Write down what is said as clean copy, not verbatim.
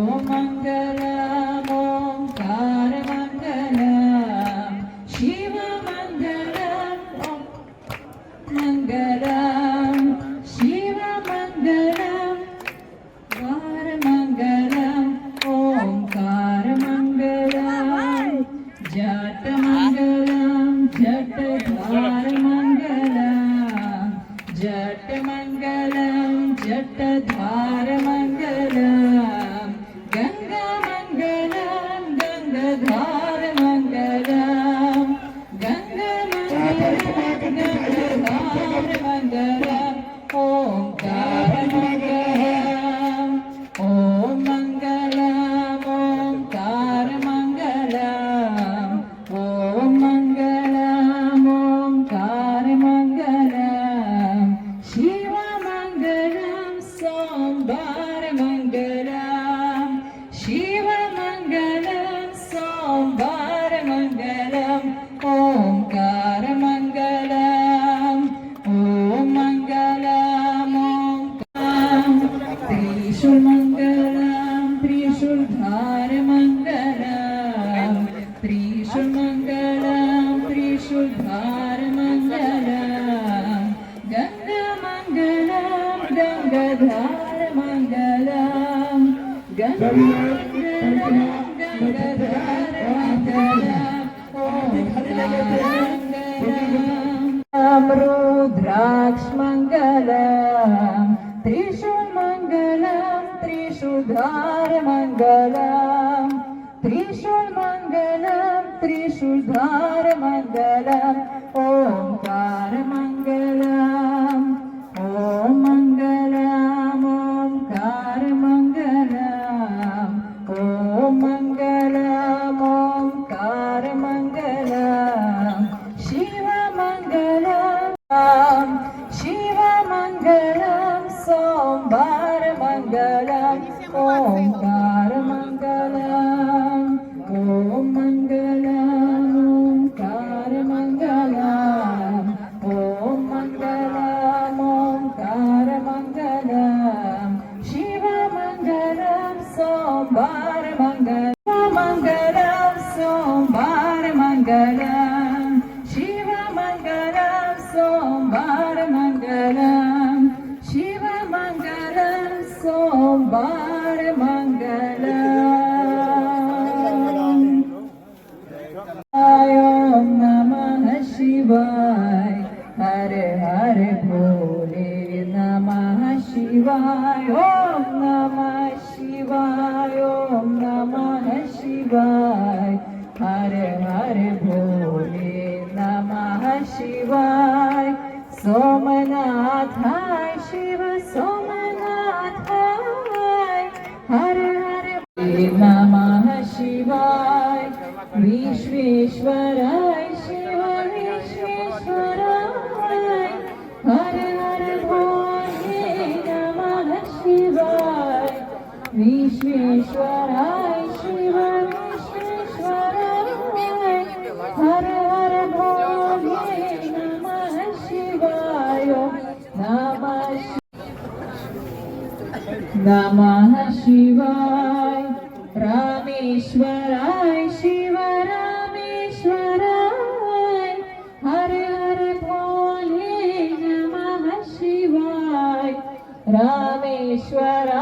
मङ्गलम् ओङ्कारमङ्गलम् शिवमङ्गलम् मङ्गलम् शिवमङ्गलम् वारमङ्गलम् ओङ्कारमङ्गलम् जटमङ्गलम् जटद्वारमङ्गलम् जटमङ्गलम् जटद्वारमङ्गलम् गङ्गामङ्गलम् गङ्गाधारमङ्गलम् गङ्गामङ्गलम् ओङ्कारमङ्गलम् ॐ मङ्गलम् ओङ्कारमङ्गलम् ॐ मङ्गलम् ओङ्कारमङ्गलम् शिवमङ्गलम् सोमवारमङ्गलम् शिवमङ्गलम् सोमवारमङ्गलम् ओङ्कारमङ्गलम् ॐ मङ्गलम् त्रिशूलमङ्गलम् त्रिशूलधारमङ्गलम् त्रिशूलमङ्गलम् त्रिशूलधारमङ्गलम् गङ्गामङ्गलम् गङ्गाधारमङ्गलम् गङ्गाधारमङ्गलम् रुद्राक्षमङ्गलम् त्रिशूलमङ्गलम् त्रिशूलधारमङ्गलम् त्रिशूलमङ्गलम् त्रिशूलधारमङ्गलम् ओङ्कारमङ्गलम् ॐ मङ्गलम् ओङ्कारमङ्गलम् ॐ मङ्गलम् ओङ्कारमङ्गलम् शिवमङ्गलम् शिवमङ्गलम् सोमवारमङ्गलम् ओङ्कारमङ्गलम् ॐ मङ्गलम् ओङ्कारमङ्गलम् ॐ मङ्गलम् ओङ्कारमङ्गलम् शिवमङ्गलम् सोमवारमङ्गलम् मङ्गलम् सोमवारमङ्गलम् शिवमङ्गलम् सोमवारमङ्गलम् शिवमङ्गलम् सोमवारमङ्गलम् ॐ नमः शिवाय हर हर भोले नमः शिवाय ॐ नमः शिवाय ॐ नमः शिवाय हर हर भोले नमः शिवाय सोमनाथाय शिव सोमनाथाय हर हर नमः शिवाय विश्वेश्वराय शिव विश्वेश्वराय हर हर भोले नमः शिवाय विश्वेश्वराय शिव विश्वेश्वराय हर हर भोले नमः शिवाय नमः शिवाय रामेश्वराय शिव रामेश्वराय हर हर भोले नमः शिवाय रामेश्वराय